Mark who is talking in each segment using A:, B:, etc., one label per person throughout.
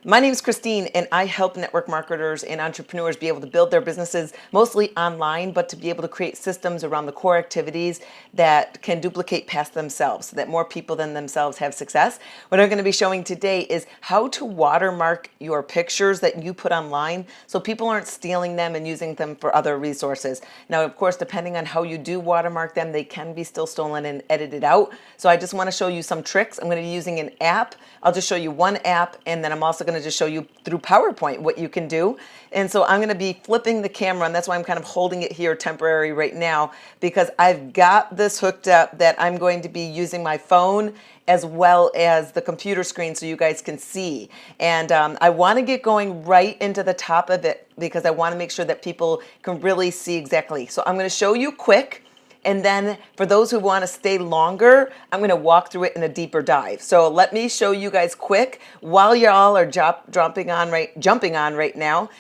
A: My name is Christine, and I help network marketers and entrepreneurs be able to build their businesses mostly online, but to be able to create systems around the core activities that can duplicate past themselves so that more people than themselves have success. What I'm going to be showing today is how to watermark your pictures that you put online so people aren't stealing them and using them for other resources. Now, of course, depending on how you do watermark them, they can be still stolen and edited out. So I just want to show you some tricks. I'm going to be using an app. I'll just show you one app, and then I'm also going to just show you through PowerPoint what you can do. And so I'm going to be flipping the camera, and that's why I'm kind of holding it here temporary right now, because I've got this hooked up that I'm going to be using my phone as well as the computer screen so you guys can see. And I want to get going right into the top of it because I want to make sure that people can really see exactly. So I'm going to show you quick. And then for those who want to stay longer, I'm going to walk through it in a deeper dive. So let me show you guys quick while y'all are jumping on right now.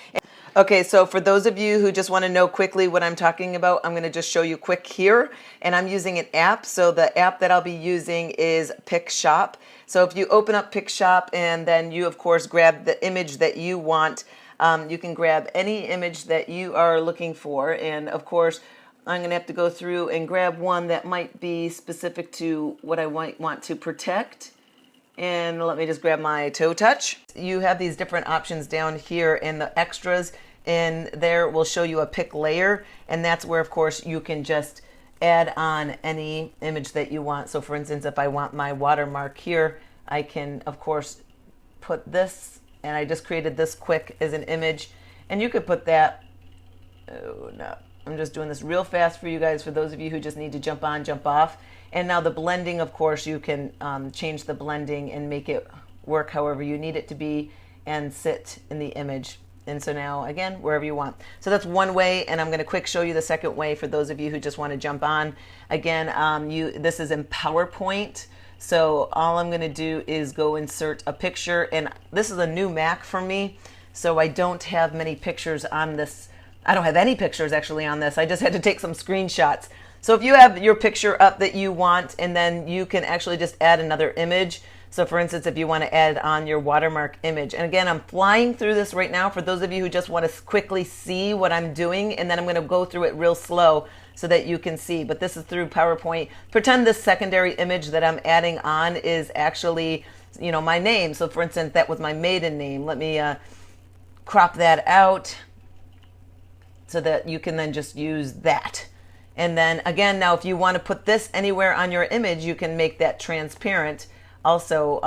A: Okay, so for those of you who just want to know quickly what I'm talking about, I'm going to just show you quick here. And I'm using an app. So the app that I'll be using is PicShop. So if you open up PicShop and then you, of course, grab the image that you want, you can grab any image that you are looking for. And of course, I'm going to have to go through and grab one that might be specific to what I want to protect. And let me just grab my toe touch. You have these different options down here in the extras, and there will show you a pick layer. And that's where, of course, you can just add on any image that you want. So for instance, if I want my watermark here, I can, of course, put this, and I just created this quick as an image. And you could put that, oh no. I'm just doing this real fast for you guys, for those of you who just need to jump on, jump off. And now the blending, of course, you can change the blending and make it work however you need it to be and sit in the image. And so now, again, wherever you want. So that's one way, and I'm going to quick show you the second way for those of you who just want to jump on. Again, this is in PowerPoint. So all I'm going to do is go insert a picture. And this is a new Mac for me, so I don't have many pictures on this. I don't have any pictures actually on this. I just had to take some screenshots. So if you have your picture up that you want, and then you can actually just add another image. So for instance, if you want to add on your watermark image. And again, I'm flying through this right now for those of you who just want to quickly see what I'm doing, and then I'm going to go through it real slow so that you can see. But this is through PowerPoint. Pretend this secondary image that I'm adding on is actually, my name. So for instance, that was my maiden name. Let me crop that out so that you can then just use that. And then again, now if you want to put this anywhere on your image, you can make that transparent also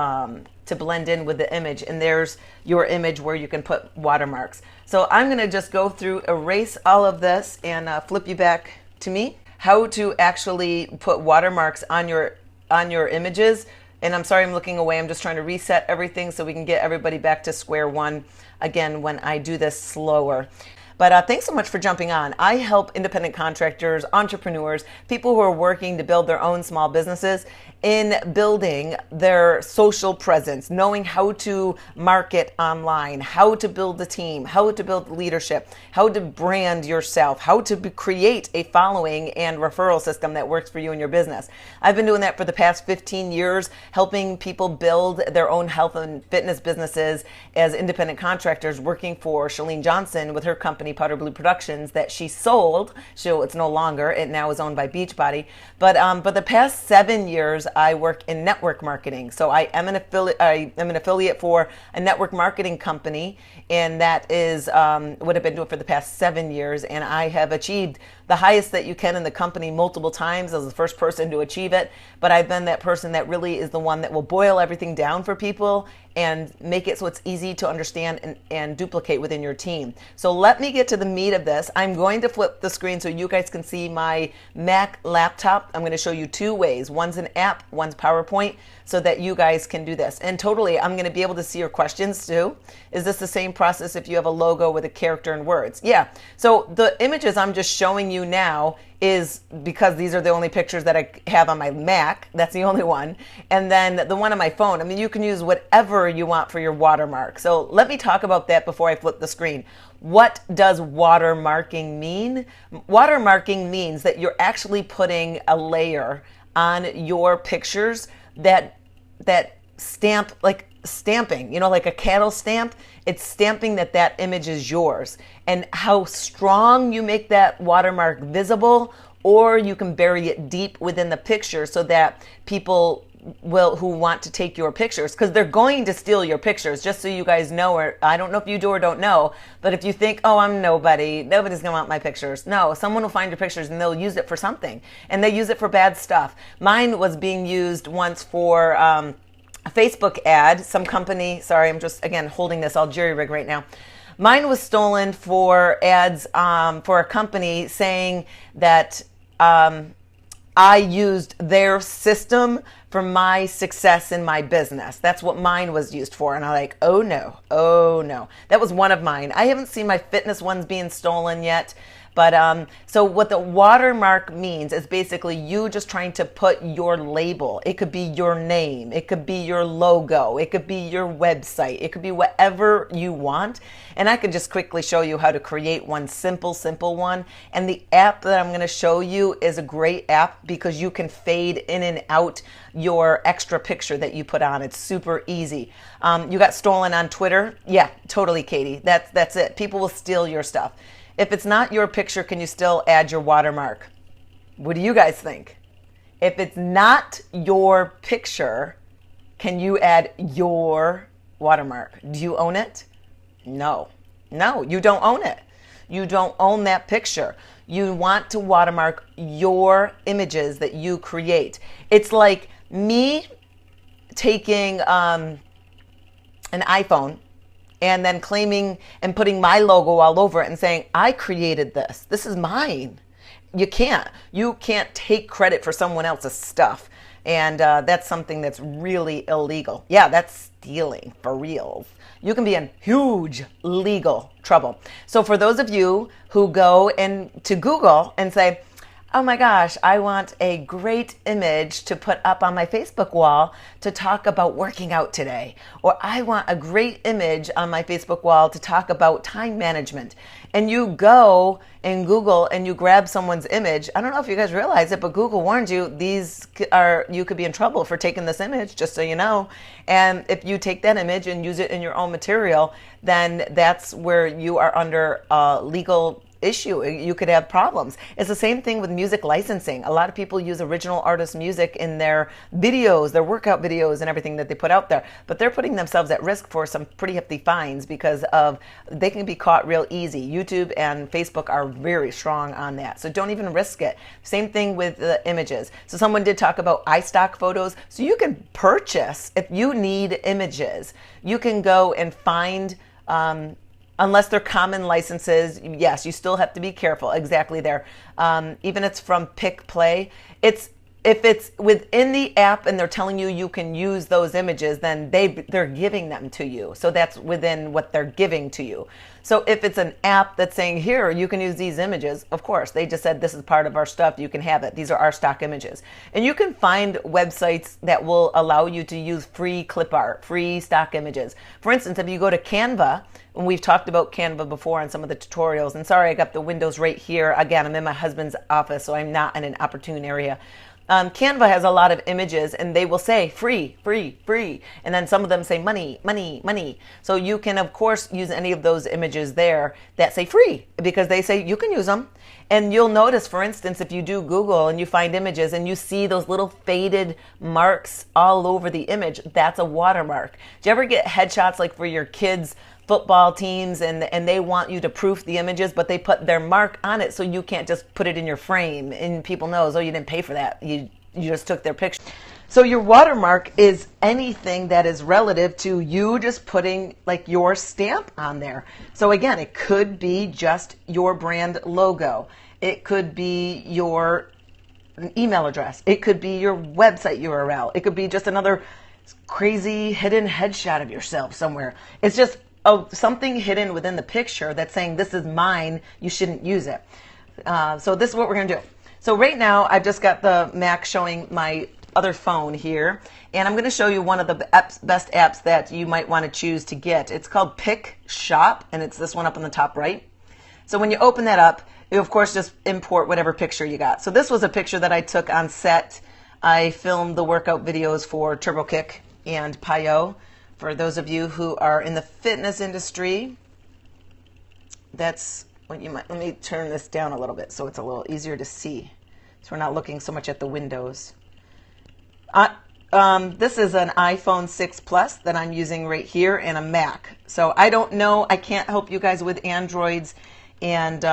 A: to blend in with the image. And there's your image where you can put watermarks. So I'm going to just go through, erase all of this, and flip you back to me. How to actually put watermarks on your images. And I'm sorry I'm looking away. I'm just trying to reset everything so we can get everybody back to square one again when I do this slower. But thanks so much for jumping on. I help independent contractors, entrepreneurs, people who are working to build their own small businesses in building their social presence, knowing how to market online, how to build a team, how to build leadership, how to brand yourself, how to create a following and referral system that works for you and your business. I've been doing that for the past 15 years, helping people build their own health and fitness businesses as independent contractors, working for Chalene Johnson with her company, Powder Blue Productions, that she sold. So it's no longer. It now is owned by Beachbody. But the past 7 years, I work in network marketing. So I am an affiliate for a network marketing company, and that is what I've been doing for the past 7 years. And I have achieved the highest that you can in the company multiple times. I was the first person to achieve it, but I've been that person that really is the one that will boil everything down for people and make it so it's easy to understand and duplicate within your team. So let me get to the meat of this. I'm going to flip the screen so you guys can see my Mac laptop. I'm going to show you two ways. One's an app, one's PowerPoint, so that you guys can do this. And totally, I'm going to be able to see your questions too. Is this the same process if you have a logo with a character and words? Yeah. So the images I'm just showing you now is because these are the only pictures that I have on my Mac. That's the only one. And then the one on my phone. I mean, you can use whatever you want for your watermark. So let me talk about that before I flip the screen. What does watermarking mean? Watermarking means that you're actually putting a layer on your pictures that stamp, like stamping, you know, like a cattle stamp. It's stamping that that image is yours. And how strong you make that watermark visible, or you can bury it deep within the picture so that people who want to take your pictures, because they're going to steal your pictures, just so you guys know, or I don't know if you do or don't know, but if you think, oh, I'm nobody's gonna want my pictures. No, someone will find your pictures and they'll use it for something, and they use it for bad stuff. Mine was being used once for a Facebook ad. Some company, sorry, I'm just again holding this all jerry rig right now. Mine was stolen for ads for a company saying that I used their system for my success in my business. That's what mine was used for. And I'm like, oh no. That was one of mine. I haven't seen my fitness ones being stolen yet. But so what the watermark means is basically you just trying to put your label. It could be your name. It could be your logo. It could be your website. It could be whatever you want. And I can just quickly show you how to create one simple one. And the app that I'm going to show you is a great app because you can fade in and out your extra picture that you put on. It's super easy. You got stolen on Twitter? Yeah, totally, Katie. That's it. People will steal your stuff. If it's not your picture, can you still add your watermark? What do you guys think? If it's not your picture, can you add your watermark? Do you own it? No, you don't own it. You don't own that picture. You want to watermark your images that you create. It's like me taking an iPhone and then claiming and putting my logo all over it and saying, I created this. This is mine. You can't take credit for someone else's stuff. And that's something that's really illegal. Yeah, that's stealing for real. You can be in huge legal trouble. So for those of you who go to Google and say, oh my gosh, I want a great image to put up on my Facebook wall to talk about working out today. Or I want a great image on my Facebook wall to talk about time management. And you go and Google and you grab someone's image. I don't know if you guys realize it, but Google warned you, you could be in trouble for taking this image, just so you know. And if you take that image and use it in your own material, then that's where you are under legal issue. You could have problems. It's the same thing with music licensing. A lot of people use original artist music in their videos, their workout videos and everything that they put out there, but they're putting themselves at risk for some pretty hefty fines because they can be caught real easy. YouTube and Facebook are very strong on that. So don't even risk it. Same thing with the images. So someone did talk about iStock photos. So you can purchase, if you need images, you can go and find unless they're common licenses, yes, you still have to be careful. Exactly there. Even it's from Pick Play. If it's within the app and they're telling you you can use those images, then they're giving them to you. So that's within what they're giving to you. So if it's an app that's saying, here, you can use these images, of course, they just said this is part of our stuff, you can have it. These are our stock images. And you can find websites that will allow you to use free clip art, free stock images. For instance, if you go to Canva, and we've talked about Canva before on some of the tutorials, and sorry, I got the windows right here. Again, I'm in my husband's office, so I'm not in an opportune area. Canva has a lot of images and they will say free, free, free. And then some of them say money, money, money. So you can, of course, use any of those images there that say free because they say you can use them. And you'll notice, for instance, if you do Google and you find images and you see those little faded marks all over the image, that's a watermark. Do you ever get headshots like for your kids' football teams and they want you to proof the images, but they put their mark on it so you can't just put it in your frame and people knows, oh, you didn't pay for that. You just took their picture. So your watermark is anything that is relative to you just putting like your stamp on there. So again, it could be just your brand logo. It could be your email address. It could be your website URL. It could be just another crazy hidden headshot of yourself somewhere. It's just something hidden within the picture that's saying this is mine, you shouldn't use it. So this is what we're going to do. So right now I've just got the Mac showing my other phone here, and I'm going to show you one of the best apps that you might want to choose to get. It's called Pick Shop, and it's this one up on the top right. So when you open that up, you of course just import whatever picture you got. So this was a picture that I took on set. I filmed the workout videos for Turbo Kick and Pio For those of you who are in the fitness industry, that's what you might, let me turn this down a little bit so it's a little easier to see. So we're not looking so much at the windows. This is an iPhone 6 Plus that I'm using right here and a Mac. So I don't know, I can't help you guys with Androids and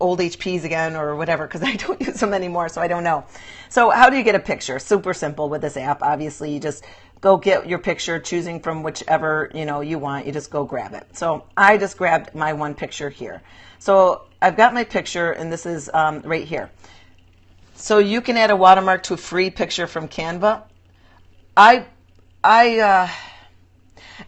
A: old HPs again or whatever because I don't use them anymore, so I don't know. So how do you get a picture? Super simple with this app. Obviously, you just go get your picture, choosing from whichever you want. You just go grab it. So I just grabbed my one picture here. So I've got my picture, and this is right here. So you can add a watermark to a free picture from Canva.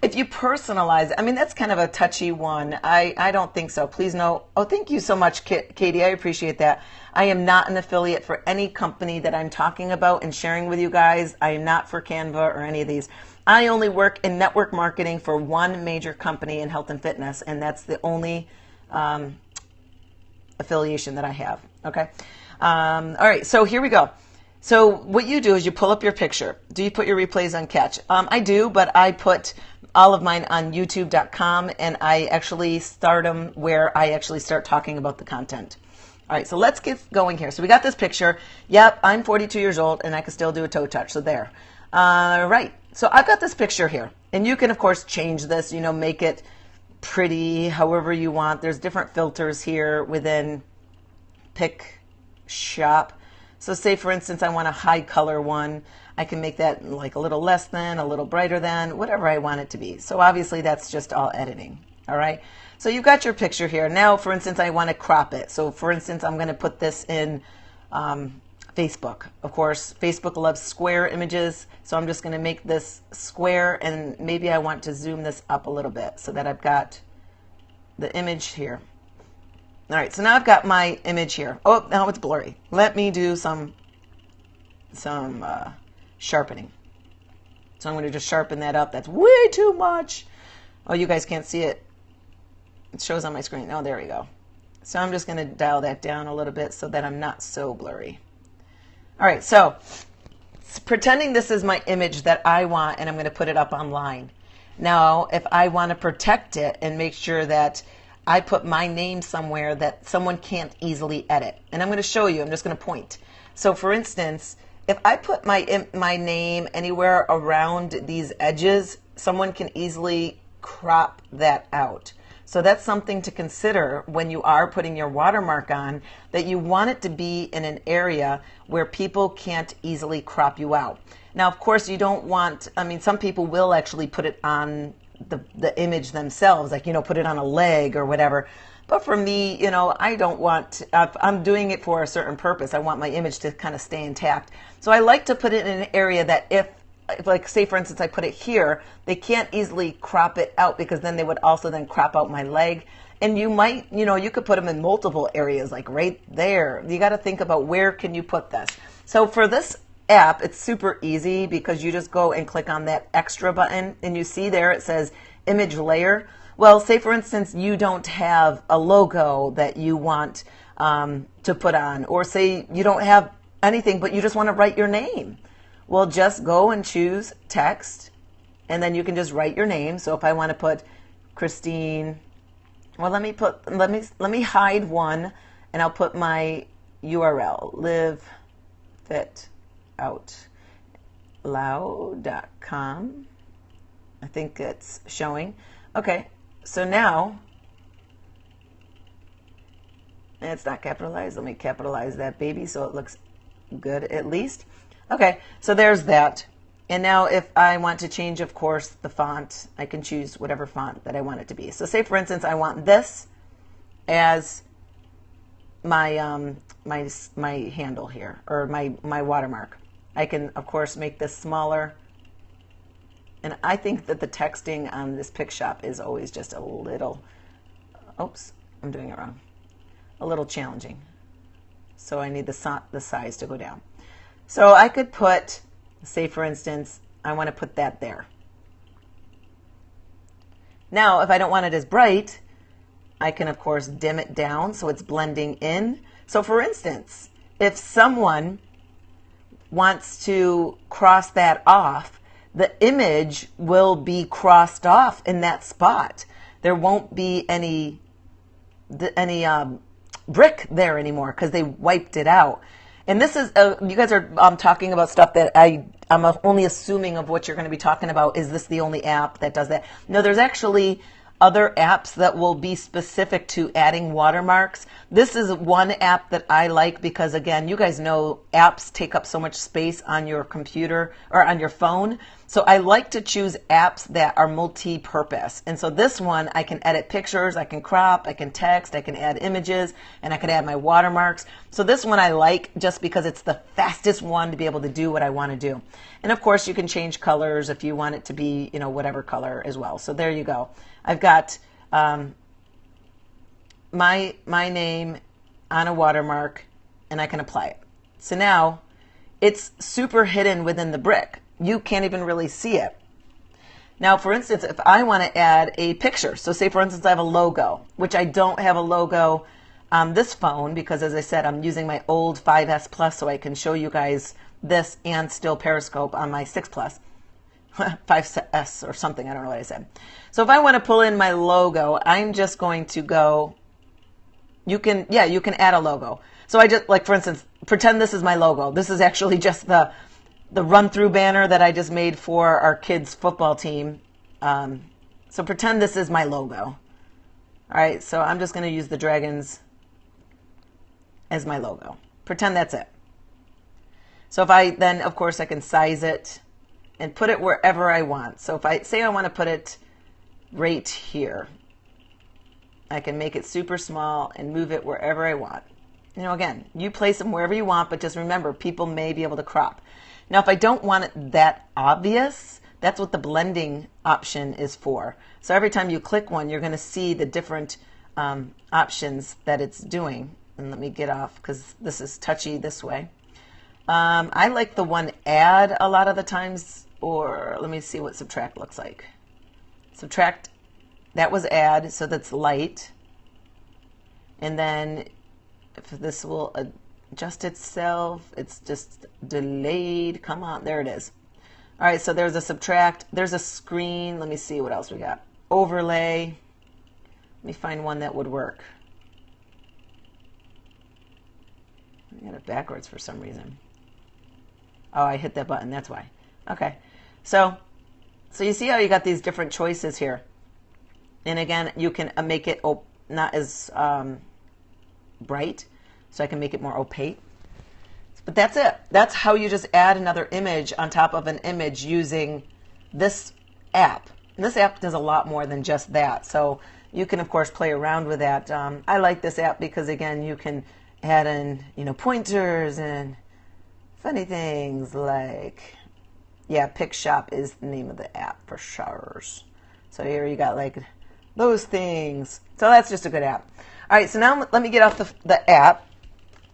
A: If you personalize it, I mean, that's kind of a touchy one. I don't think so. Please no. Oh, thank you so much, Katie. I appreciate that. I am not an affiliate for any company that I'm talking about and sharing with you guys. I am not for Canva or any of these. I only work in network marketing for one major company in health and fitness, and that's the only affiliation that I have. Okay. All right. So here we go. So what you do is you pull up your picture. Do you put your replays on catch? I do, but I put all of mine on youtube.com, and I actually start them where I actually start talking about the content. All right, so let's get going here. So we got this picture. Yep, I'm 42 years old, and I can still do a toe touch, so there. All right, so I've got this picture here, and you can, of course, change this, make it pretty however you want. There's different filters here within Pick Shop. So say, for instance, I want a high color one. I can make that like a little less than, a little brighter than, whatever I want it to be. So obviously that's just all editing. All right. So you've got your picture here. Now, for instance, I want to crop it. So for instance, I'm going to put this in Facebook. Of course, Facebook loves square images. So I'm just going to make this square, and maybe I want to zoom this up a little bit so that I've got the image here. All right, so now I've got my image here. Oh, now it's blurry. Let me do some sharpening. So I'm going to just sharpen that up. That's way too much. Oh, you guys can't see it. It shows on my screen. Oh, there we go. So I'm just going to dial that down a little bit so that I'm not so blurry. All right, so pretending this is my image that I want, and I'm going to put it up online. Now, if I want to protect it and make sure that I put my name somewhere that someone can't easily edit. And I'm going to show you. I'm just going to point. So for instance, if I put my name anywhere around these edges, someone can easily crop that out. So that's something to consider when you are putting your watermark on, that you want it to be in an area where people can't easily crop you out. Now, of course, you don't want, some people will actually put it on the image themselves, like, put it on a leg or whatever. But for me, I don't want, I'm doing it for a certain purpose. I want my image to kind of stay intact. So I like to put it in an area that if like, say, for instance, I put it here, they can't easily crop it out because then they would also then crop out my leg. And you might, you could put them in multiple areas, like right there. You got to think about where can you put this. So for this app, it's super easy because you just go and click on that extra button, and you see there it says image layer. Well, say for instance you don't have a logo that you want to put on, or say you don't have anything but you just want to write your name. Well, just go and choose text, and then you can just write your name. So if I want to put Christine, well, let me hide one, and I'll put my URL, livefitoutloud.com. I think it's showing. Okay, so now it's not capitalized. Let me capitalize that baby so it looks good at least. Okay, so there's that. And now if I want to change, of course, the font, I can choose whatever font that I want it to be. So say, for instance, I want this as my my handle here, or my watermark. I can, of course, make this smaller. And I think that the texting on this Pick Shop is always just a little, oops, I'm doing it wrong, a little challenging. So I need the size to go down. So I could put, say for instance, I want to put that there. Now, if I don't want it as bright, I can, of course, dim it down so it's blending in. So for instance, if someone wants to cross that off, the image will be crossed off in that spot. There won't be any brick there anymore because they wiped it out. And this is, you guys are talking about stuff that I'm only assuming of what you're going to be talking about. Is this the only app that does that? No, there's actually other apps that will be specific to adding watermarks. This is one app that I like because, again, you guys know apps take up so much space on your computer or on your phone. So I like to choose apps that are multi-purpose. And so this one, I can edit pictures, I can crop, I can text, I can add images, and I can add my watermarks. So this one I like just because it's the fastest one to be able to do what I want to do. And of course, you can change colors if you want it to be, whatever color as well. So there you go. I've got my name on a watermark, and I can apply it. So now it's super hidden within the brick. You can't even really see it. Now, for instance, if I want to add a picture, so say for instance I have a logo, which I don't have a logo on this phone because, as I said, I'm using my old 5S Plus so I can show you guys this and still Periscope on my 6 Plus. 5S or something, I don't know what I said. So if I want to pull in my logo, I'm just going to go, you can add a logo. So I just, like for instance, pretend this is my logo. This is actually just the run-through banner that I just made for our kids' football team. So pretend this is my logo. All right, so I'm just going to use the dragons as my logo. Pretend that's it. So if I then, of course, I can size it and put it wherever I want. So if I say I want to put it right here, I can make it super small and move it wherever I want. Again, you place them wherever you want, but just remember, people may be able to crop. Now, if I don't want it that obvious, that's what the blending option is for. So every time you click one, you're going to see the different options that it's doing. And let me get off because this is touchy this way. I like the one add a lot of the times, or let me see what subtract looks like. Subtract, that was add, so that's light. And then if this will adjust itself, it's just delayed. Come on, there it is. All right, so there's a subtract, there's a screen. Let me see what else we got. Overlay. Let me find one that would work. I got it backwards for some reason. Oh, I hit that button, that's why. Okay, so you see how you got these different choices here. And again, you can make it not as bright, so I can make it more opaque. But that's it. That's how you just add another image on top of an image using this app. And this app does a lot more than just that. So you can, of course, play around with that. I like this app because, again, you can add in, pointers and funny things like, yeah, Pick Shop is the name of the app for sure. So here you got like those things. So that's just a good app. All right, so now let me get off the app.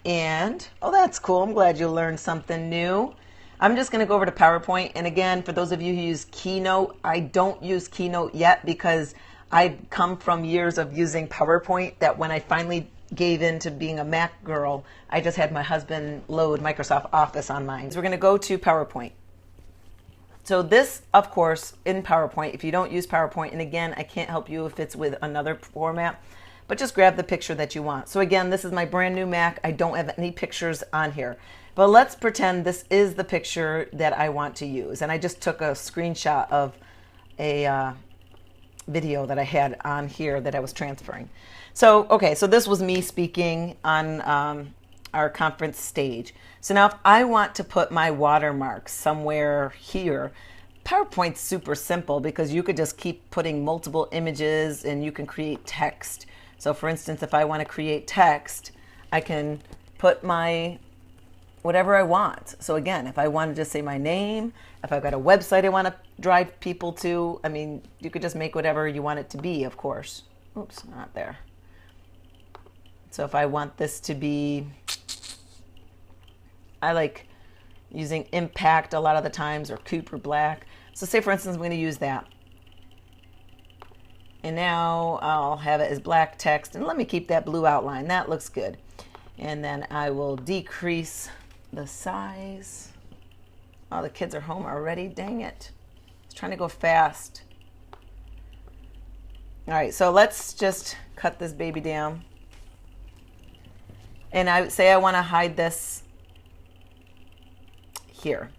A: And, oh, that's cool. I'm glad you learned something new. I'm just going to go over to PowerPoint. And again, for those of you who use Keynote, I don't use Keynote yet because I come from years of using PowerPoint that when I finally gave in to being a Mac girl, I just had my husband load Microsoft Office on mine. So we're going to go to PowerPoint. So this, of course, in PowerPoint, if you don't use PowerPoint, and again, I can't help you if it's with another format, but just grab the picture that you want. So again, this is my brand new Mac. I don't have any pictures on here. But let's pretend this is the picture that I want to use. And I just took a screenshot of a video that I had on here that I was transferring. So, okay, so this was me speaking on our conference stage. So now if I want to put my watermark somewhere here, PowerPoint's super simple because you could just keep putting multiple images and you can create text. So for instance, if I want to create text, I can put my whatever I want. So again, if I wanted to say my name, if I've got a website I want to drive people to, I mean, you could just make whatever you want it to be, of course. Oops, not there. So if I want this to be, I like using impact a lot of the times, or Cooper Black. So say for instance, I'm going to use that. And now I'll have it as black text, and let me keep that blue outline. That looks good. And then I will decrease the size. Oh, the kids are home already. Dang it. trying to go fast. All right, so let's just cut this baby down. And I say I want to hide this here.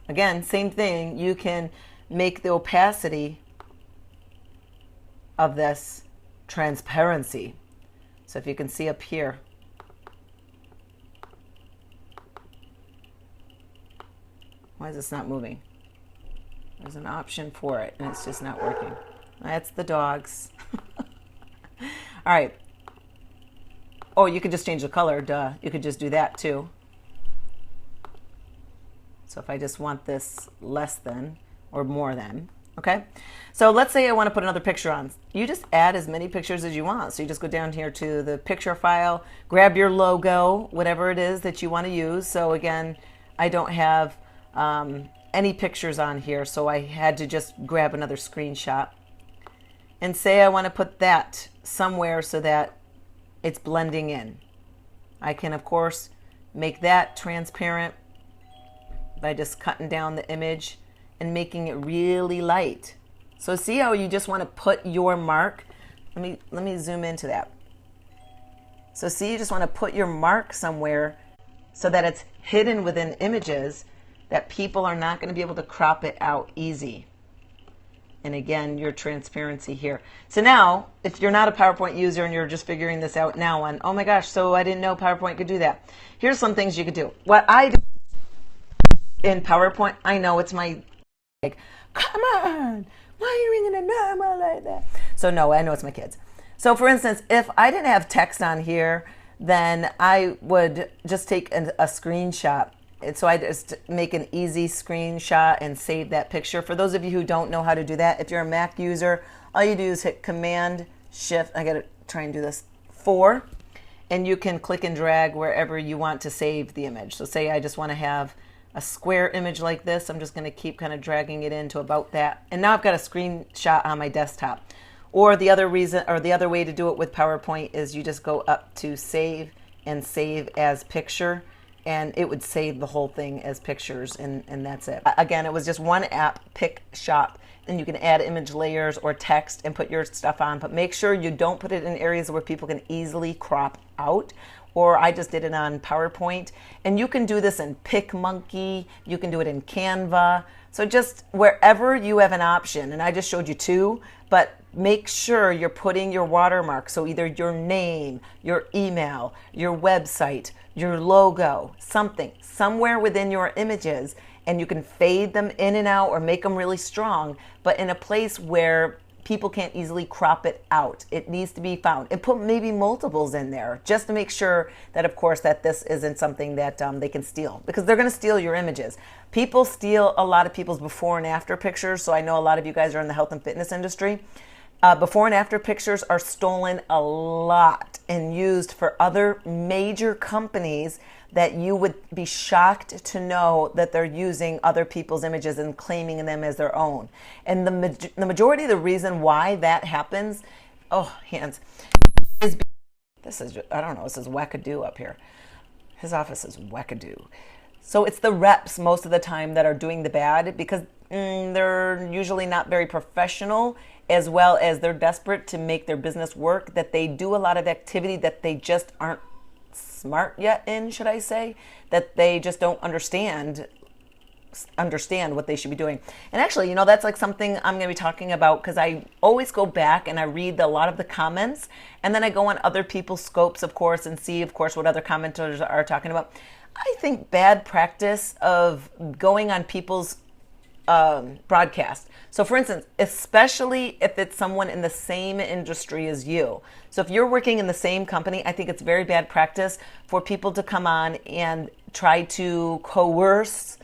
A: Again, same thing. You can make the opacity of this transparency. So if you can see up here. Why is this not moving? There's an option for it, and it's just not working. That's the dogs. All right. Oh, you could just change the color, duh. You could just do that too. So if I just want this less than or more than, okay? So let's say I want to put another picture on. You just add as many pictures as you want. So you just go down here to the picture file, grab your logo, whatever it is that you want to use. So again, I don't have any pictures on here, so I had to just grab another screenshot. And say I want to put that somewhere so that it's blending in. I can, of course, make that transparent by just cutting down the image and making it really light. So see how you just want to put your mark? Let me zoom into that. So see, you just want to put your mark somewhere so that it's hidden within images that people are not going to be able to crop it out easy. And again, your transparency here. So now, if you're not a PowerPoint user and you're just figuring this out now on, oh my gosh, so I didn't know PowerPoint could do that. Here's some things you could do. What I do in PowerPoint, I know it's my, like, come on, why are you ringing a number like that? So no, I know it's my kids. So for instance, if I didn't have text on here, then I would just take a screenshot. And so I just make an easy screenshot and save that picture. For those of you who don't know how to do that, if you're a Mac user, all you do is hit Command Shift, I gotta try and do this, 4, and you can click and drag wherever you want to save the image. So say I just want to have a square image like this, I'm just gonna keep kind of dragging it into about that. And now I've got a screenshot on my desktop. Or the other reason, or the other way to do it with PowerPoint is you just go up to Save and Save as Picture, and it would save the whole thing as pictures, and that's it. Again, it was just one app, Pick Shop, and you can add image layers or text and put your stuff on, but make sure you don't put it in areas where people can easily crop out, or I just did it on PowerPoint. And you can do this in PicMonkey, you can do it in Canva, so just wherever you have an option, and I just showed you 2, but make sure you're putting your watermark, so either your name, your email, your website, your logo, somewhere within your images, and you can fade them in and out or make them really strong, but in a place where people can't easily crop it out. It needs to be found. And put maybe multiples in there just to make sure that, of course, that this isn't something that they can steal, because they're going to steal your images. People steal a lot of people's before and after pictures, so I know a lot of you guys are in the health and fitness industry. Before and after pictures are stolen a lot and used for other major companies that you would be shocked to know that they're using other people's images and claiming them as their own. And the majority of the reason why that happens, oh, hands, is this is, I don't know, this is wackadoo up here. His office is wackadoo. So it's the reps most of the time that are doing the bad, because they're usually not very professional, as well as they're desperate to make their business work, that they do a lot of activity that they just aren't smart yet in, should I say, that they just don't understand what they should be doing. And actually, you know, that's like something I'm going to be talking about, because I always go back and I read a lot of the comments, and then I go on other people's scopes, of course, and see, of course, what other commenters are talking about. I think bad practice of going on people's broadcast. So for instance, especially if it's someone in the same industry as you. So if you're working in the same company, I think it's very bad practice for people to come on and try to coerce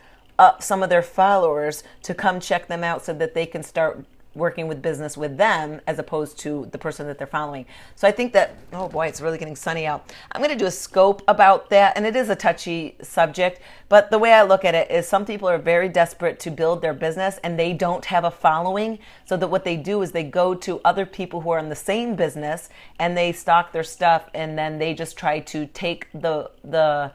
A: some of their followers to come check them out so that they can start working with business with them as opposed to the person that they're following. So I think that, oh boy, it's really getting sunny out. I'm going to do a scope about that, and it is a touchy subject, but the way I look at it is some people are very desperate to build their business and they don't have a following, so that what they do is they go to other people who are in the same business and they stock their stuff, and then they just try to take the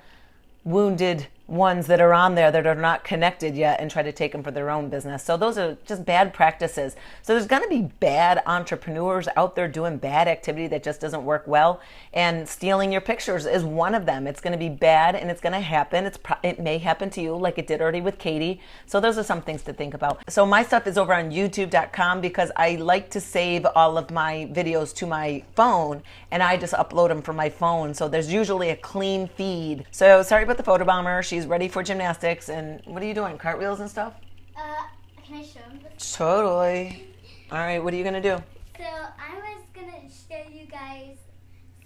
A: wounded ones that are on there that are not connected yet and try to take them for their own business. So those are just bad practices. So there's going to be bad entrepreneurs out there doing bad activity that just doesn't work well, and stealing your pictures is one of them. It's going to be bad and it's going to happen. It may happen to you like it did already with Katie. So those are some things to think about. So my stuff is over on youtube.com because I like to save all of my videos to my phone, and I just upload them from my phone. So there's usually a clean feed. So sorry about the photobomber. She's ready for gymnastics. And what are you doing? Cartwheels and stuff?
B: Can I show them?
A: Totally. All right, what are you going to do?
B: So I was going to show you guys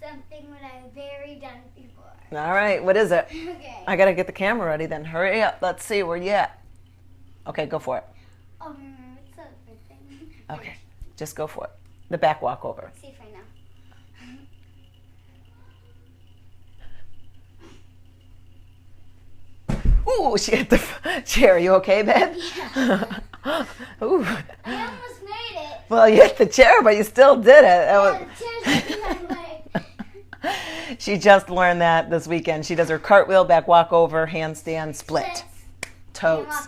B: something that I've very done before.
A: All right, what is it?
B: Okay.
A: I got to get the camera ready then. Hurry up. Let's see where you at. Okay, go for it.
B: Oh, remember, it's a good thing.
A: Okay, just go for it. The back walk over.
B: See if I know.
A: Ooh, she hit the chair. You okay, babe?
B: Yeah.
A: Ooh.
B: I almost made it.
A: Well, you hit the chair, but you still did it.
B: The chair's in my way.
A: She just learned that this weekend. She does her cartwheel, back walk over, handstand, split.
B: Yes.
A: Totes.